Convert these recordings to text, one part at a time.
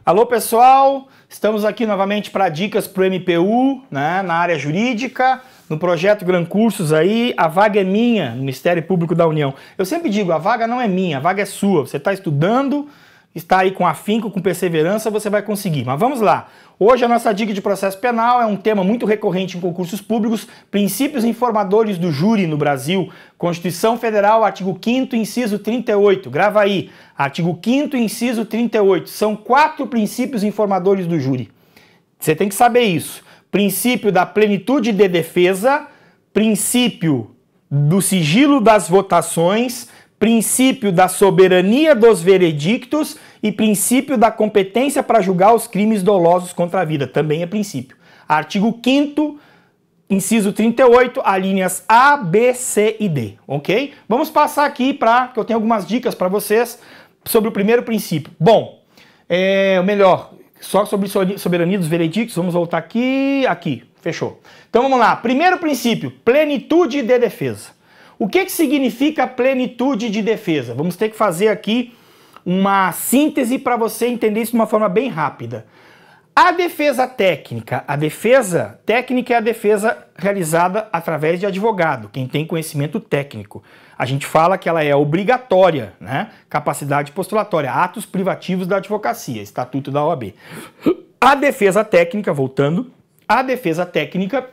Alô pessoal, estamos aqui novamente para dicas para o MPU, né, na área jurídica, no projeto Gran Cursos aí. A vaga é minha no Ministério Público da União. Eu sempre digo, a vaga não é minha, a vaga é sua. Você está estudando, está aí com afinco, com perseverança, você vai conseguir. Mas vamos lá. Hoje a nossa dica de processo penal é um tema muito recorrente em concursos públicos, princípios informadores do júri no Brasil, Constituição Federal, artigo 5º, inciso 38. Grava aí, artigo 5º, inciso 38. São 4 princípios informadores do júri. Você tem que saber isso. Princípio da plenitude de defesa, princípio do sigilo das votações, princípio da soberania dos veredictos e princípio da competência para julgar os crimes dolosos contra a vida. Também é princípio. Artigo 5º, inciso 38, alíneas A, B, C e D, ok? Vamos passar aqui que eu tenho algumas dicas para vocês sobre o primeiro princípio. Bom, melhor, só sobre soberania dos veredictos, vamos voltar aqui, fechou. Então vamos lá, primeiro princípio, plenitude de defesa. O que significa plenitude de defesa? Vamos ter que fazer aqui uma síntese para você entender isso de uma forma bem rápida. A defesa técnica é a defesa realizada através de advogado, quem tem conhecimento técnico. A gente fala que ela é obrigatória, né? Capacidade postulatória, atos privativos da advocacia, estatuto da OAB. A defesa técnica, voltando, a defesa técnica,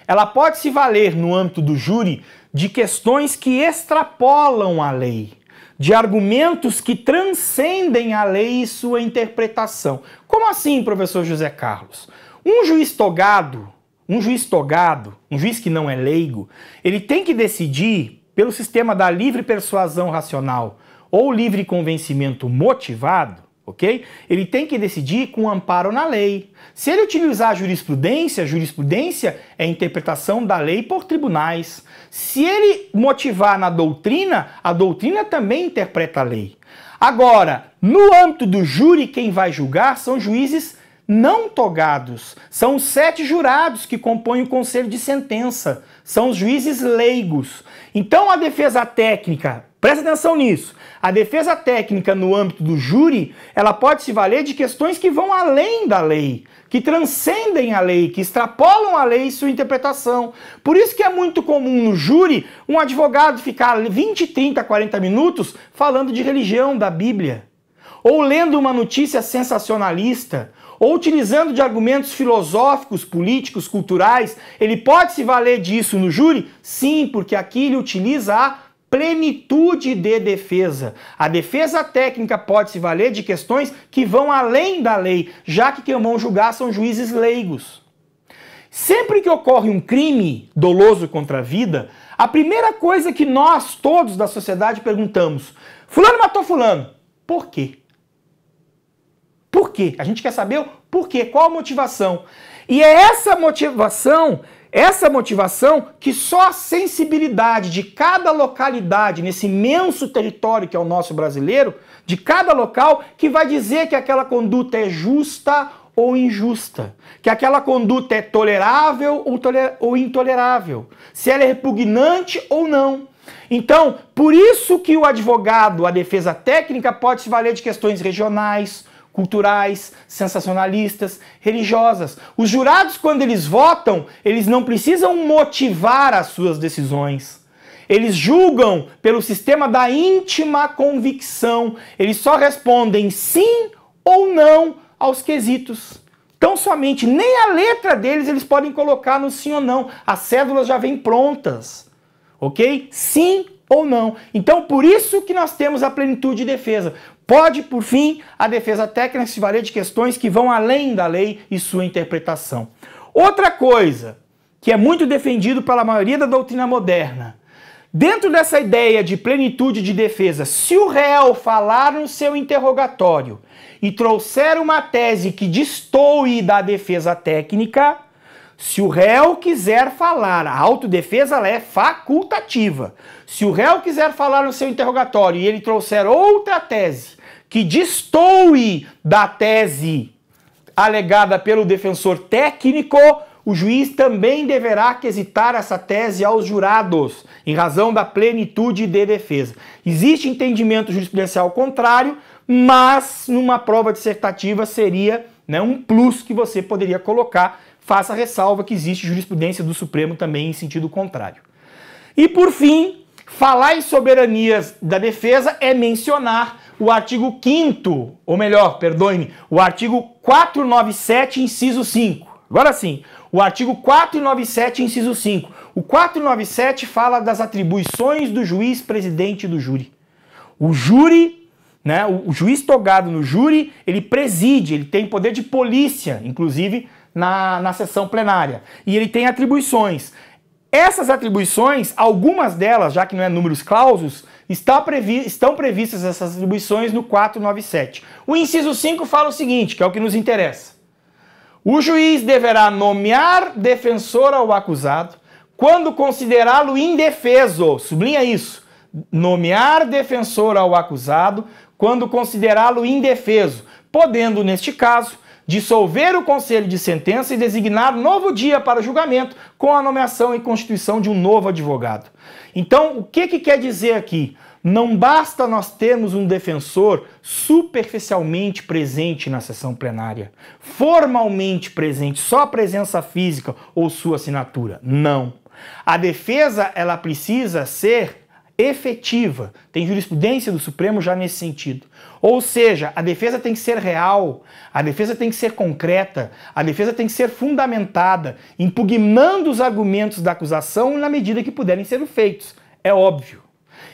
ela pode se valer no âmbito do júri de questões que extrapolam a lei, de argumentos que transcendem a lei e sua interpretação. Como assim, professor José Carlos? Um juiz togado, um juiz que não é leigo, ele tem que decidir pelo sistema da livre persuasão racional ou livre convencimento motivado, ok? Ele tem que decidir com amparo na lei. Se ele utilizar a jurisprudência é a interpretação da lei por tribunais. Se ele motivar na doutrina, a doutrina também interpreta a lei. Agora, no âmbito do júri, quem vai julgar são juízes não togados. São os 7 jurados que compõem o conselho de sentença. São os juízes leigos. Então a defesa técnica, presta atenção nisso, a defesa técnica no âmbito do júri, ela pode se valer de questões que vão além da lei, que transcendem a lei, que extrapolam a lei e sua interpretação. Por isso que é muito comum no júri um advogado ficar 20, 30, 40 minutos falando de religião, da Bíblia, ou lendo uma notícia sensacionalista, ou utilizando de argumentos filosóficos, políticos, culturais. Ele pode se valer disso no júri? Sim, porque aqui ele utiliza a plenitude de defesa. A defesa técnica pode se valer de questões que vão além da lei, já que quem vão julgar são juízes leigos. Sempre que ocorre um crime doloso contra a vida, a primeira coisa que nós todos da sociedade perguntamos: fulano matou fulano. Por quê? Por quê? A gente quer saber o porquê, qual a motivação. E é essa motivação que só a sensibilidade de cada localidade, nesse imenso território que é o nosso brasileiro, de cada local, que vai dizer que aquela conduta é justa ou injusta, que aquela conduta é tolerável ou intolerável, se ela é repugnante ou não. Então, por isso que o advogado, a defesa técnica, pode se valer de questões regionais, culturais, sensacionalistas, religiosas. Os jurados, quando eles votam, eles não precisam motivar as suas decisões. Eles julgam pelo sistema da íntima convicção. Eles só respondem sim ou não aos quesitos. Então, somente, nem a letra deles eles podem colocar no sim ou não. As cédulas já vêm prontas, ok? Sim ou não. Então, por isso que nós temos a plenitude de defesa. Pode, por fim, a defesa técnica se valer de questões que vão além da lei e sua interpretação. Outra coisa que é muito defendido pela maioria da doutrina moderna, dentro dessa ideia de plenitude de defesa, se o réu falar no seu interrogatório e trouxer uma tese que destoe da defesa técnica, se o réu quiser falar, a autodefesa ela é facultativa. Se o réu quiser falar no seu interrogatório e ele trouxer outra tese que destoe da tese alegada pelo defensor técnico, o juiz também deverá quesitar essa tese aos jurados, em razão da plenitude de defesa. Existe entendimento jurisprudencial contrário, mas numa prova dissertativa seria, né, um plus que você poderia colocar, faça a ressalva que existe jurisprudência do Supremo também em sentido contrário. E por fim, falar em soberanias da defesa é mencionar o artigo 5º, ou melhor, perdoe-me, o artigo 497, inciso 5. Agora sim, o artigo 497, inciso 5. O 497 fala das atribuições do juiz presidente do júri. O júri, né, o juiz togado no júri, ele preside, ele tem poder de polícia, inclusive na sessão plenária. E ele tem atribuições. Essas atribuições, algumas delas, já que não é números clausos, estão previstas essas atribuições no 497. O inciso 5 fala o seguinte, que é o que nos interessa. O juiz deverá nomear defensor ao acusado quando considerá-lo indefeso. Sublinha isso. Nomear defensor ao acusado quando considerá-lo indefeso, podendo, neste caso, dissolver o conselho de sentença e designar novo dia para o julgamento com a nomeação e constituição de um novo advogado. Então, o que quer dizer aqui? Não basta nós termos um defensor superficialmente presente na sessão plenária, formalmente presente, só a presença física ou sua assinatura. Não. A defesa, ela precisa ser efetiva. Tem jurisprudência do Supremo já nesse sentido. Ou seja, a defesa tem que ser real, a defesa tem que ser concreta, a defesa tem que ser fundamentada, impugnando os argumentos da acusação na medida que puderem ser feitos. É óbvio.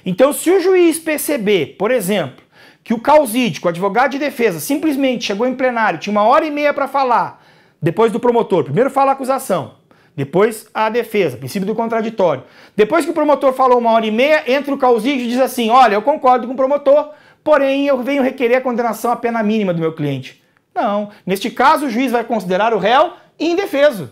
Então, se o juiz perceber, por exemplo, que o causídico, o advogado de defesa, simplesmente chegou em plenário, tinha 1h30 para falar, depois do promotor, primeiro fala a acusação, depois a defesa, princípio do contraditório. Depois que o promotor falou 1h30, entra o causídico e diz assim, olha, eu concordo com o promotor, porém eu venho requerer a condenação à pena mínima do meu cliente. Não, neste caso o juiz vai considerar o réu indefeso,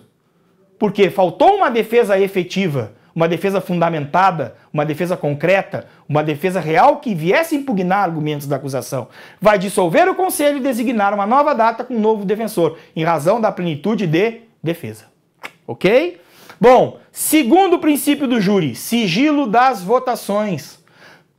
porque faltou uma defesa efetiva, uma defesa fundamentada, uma defesa concreta, uma defesa real que viesse impugnar argumentos da acusação. Vai dissolver o conselho e designar uma nova data com um novo defensor, em razão da plenitude de defesa. Ok? Bom, segundo princípio do júri, sigilo das votações.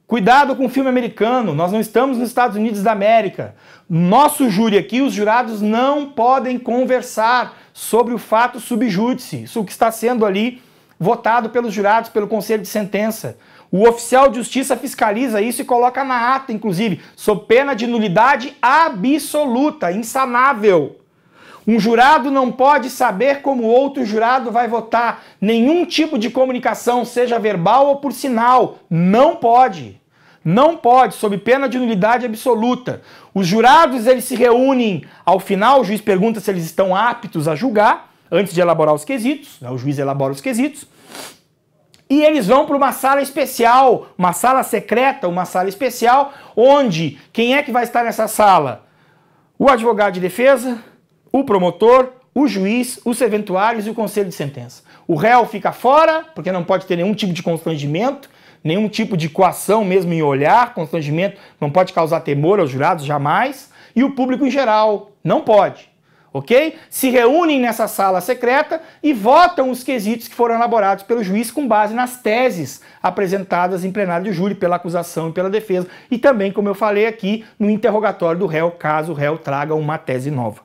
Cuidado com o filme americano, nós não estamos nos Estados Unidos da América. Nosso júri aqui, os jurados não podem conversar sobre o fato sub judice, isso que está sendo ali votado pelos jurados, pelo conselho de sentença. O oficial de justiça fiscaliza isso e coloca na ata, inclusive, sob pena de nulidade absoluta, insanável. Um jurado não pode saber como outro jurado vai votar. Nenhum tipo de comunicação, seja verbal ou por sinal. Não pode. Não pode, sob pena de nulidade absoluta. Os jurados, eles se reúnem, ao final o juiz pergunta se eles estão aptos a julgar, antes de elaborar os quesitos, o juiz elabora os quesitos, e eles vão para uma sala especial, uma sala secreta, uma sala especial, onde quem é que vai estar nessa sala? O advogado de defesa, o promotor, o juiz, os serventuários e o conselho de sentença. O réu fica fora, porque não pode ter nenhum tipo de constrangimento, nenhum tipo de coação mesmo em olhar, constrangimento não pode causar temor aos jurados, jamais, e o público em geral não pode. Ok? Se reúnem nessa sala secreta e votam os quesitos que foram elaborados pelo juiz com base nas teses apresentadas em plenário de júri pela acusação e pela defesa e também, como eu falei aqui, no interrogatório do réu, caso o réu traga uma tese nova.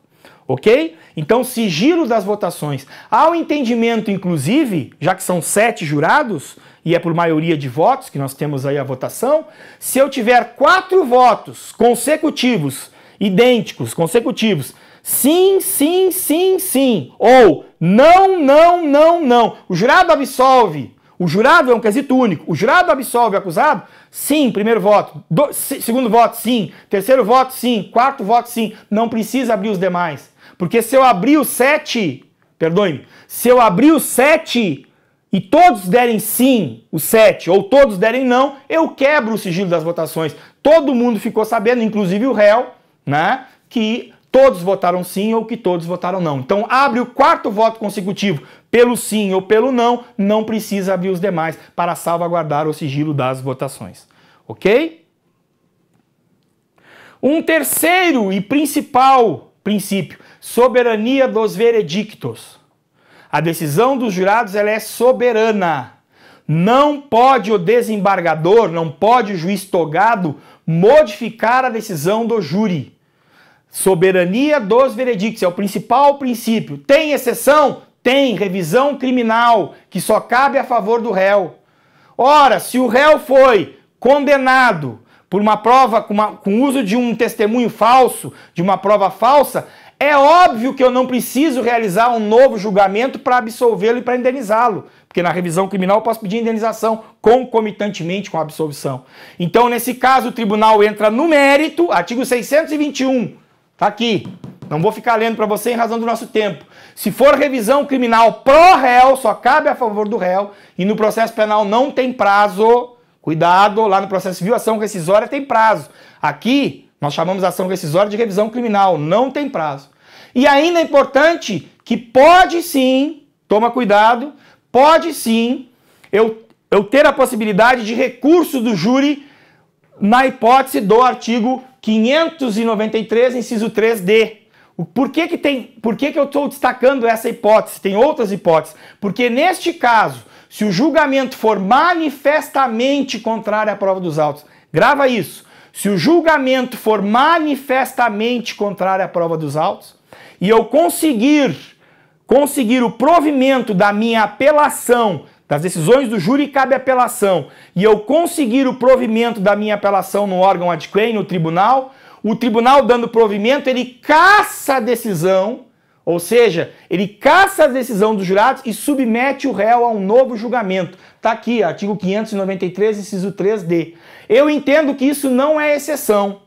Ok? Então, sigilo das votações. Há o entendimento, inclusive, já que são 7 jurados, e é por maioria de votos que nós temos aí a votação, se eu tiver 4 votos consecutivos, idênticos, consecutivos, sim, sim, sim, sim, ou não, não, não, não. O jurado absolve, o jurado é um quesito único, o jurado absolve o acusado? Sim, primeiro voto. Segundo voto, sim. Terceiro voto, sim. Quarto voto, sim. Não precisa abrir os demais. Porque se eu abrir os 7, perdoe-me, se eu abrir os 7 e todos derem sim, os 7, ou todos derem não, eu quebro o sigilo das votações. Todo mundo ficou sabendo, inclusive o réu, né, que todos votaram sim ou que todos votaram não. Então abre o 4º voto consecutivo pelo sim ou pelo não, não precisa abrir os demais para salvaguardar o sigilo das votações. Ok? Um terceiro e principal princípio, soberania dos veredictos. A decisão dos jurados ela é soberana. Não pode o desembargador, não pode o juiz togado modificar a decisão do júri. Soberania dos veredictos, é o principal princípio. Tem exceção? Tem. Revisão criminal, que só cabe a favor do réu. Ora, se o réu foi condenado por uma prova com uso de um testemunho falso, de uma prova falsa, é óbvio que eu não preciso realizar um novo julgamento para absolvê-lo e para indenizá-lo. Porque na revisão criminal eu posso pedir indenização concomitantemente com a absolvição. Então, nesse caso, o tribunal entra no mérito, artigo 621, tá aqui. Não vou ficar lendo para você em razão do nosso tempo. Se for revisão criminal pró-réu, só cabe a favor do réu, e no processo penal não tem prazo. Cuidado, lá no processo civil, ação rescisória tem prazo. Aqui, nós chamamos a ação rescisória de revisão criminal, não tem prazo. E ainda é importante que pode sim, toma cuidado, pode sim eu ter a possibilidade de recurso do júri na hipótese do artigo 593, inciso 3D. Por que que eu estou destacando essa hipótese? Tem outras hipóteses. Porque neste caso, se o julgamento for manifestamente contrário à prova dos autos, grava isso. Se o julgamento for manifestamente contrário à prova dos autos, e eu conseguir o provimento da minha apelação, das decisões do júri cabe apelação, e eu conseguir o provimento da minha apelação no órgão ad quem, no tribunal, o tribunal dando provimento, ele caça a decisão, ou seja, ele caça a decisão dos jurados e submete o réu a um novo julgamento. Está aqui, artigo 593, inciso 3D. Eu entendo que isso não é exceção.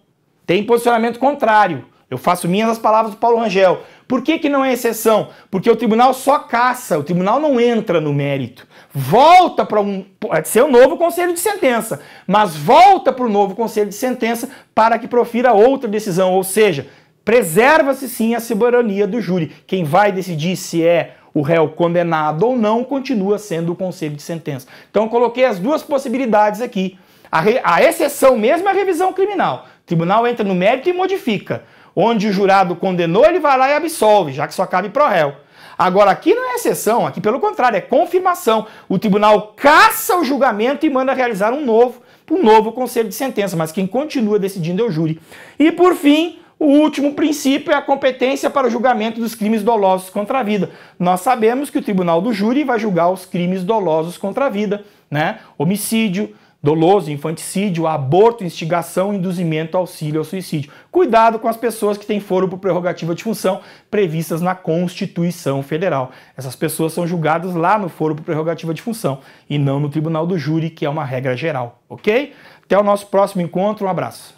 Tem posicionamento contrário. Eu faço minhas as palavras do Paulo Rangel. Por que não é exceção? Porque o tribunal só caça, o tribunal não entra no mérito. Volta para pode ser um novo conselho de sentença, mas volta para o novo conselho de sentença para que profira outra decisão, ou seja, preserva-se sim a soberania do júri. Quem vai decidir se é o réu condenado ou não continua sendo o conselho de sentença. Então eu coloquei as duas possibilidades aqui. A exceção mesmo é a revisão criminal. O tribunal entra no mérito e modifica. Onde o jurado condenou, ele vai lá e absolve, já que só cabe pro réu. Agora, aqui não é exceção, aqui pelo contrário, é confirmação. O tribunal caça o julgamento e manda realizar um novo conselho de sentença, mas quem continua decidindo é o júri. E, por fim, o último princípio é a competência para o julgamento dos crimes dolosos contra a vida. Nós sabemos que o tribunal do júri vai julgar os crimes dolosos contra a vida, né? Homicídio doloso, infanticídio, aborto, instigação, induzimento, auxílio ao suicídio. Cuidado com as pessoas que têm foro por prerrogativa de função previstas na Constituição Federal. Essas pessoas são julgadas lá no foro por prerrogativa de função e não no tribunal do júri, que é uma regra geral, ok? Até o nosso próximo encontro, um abraço.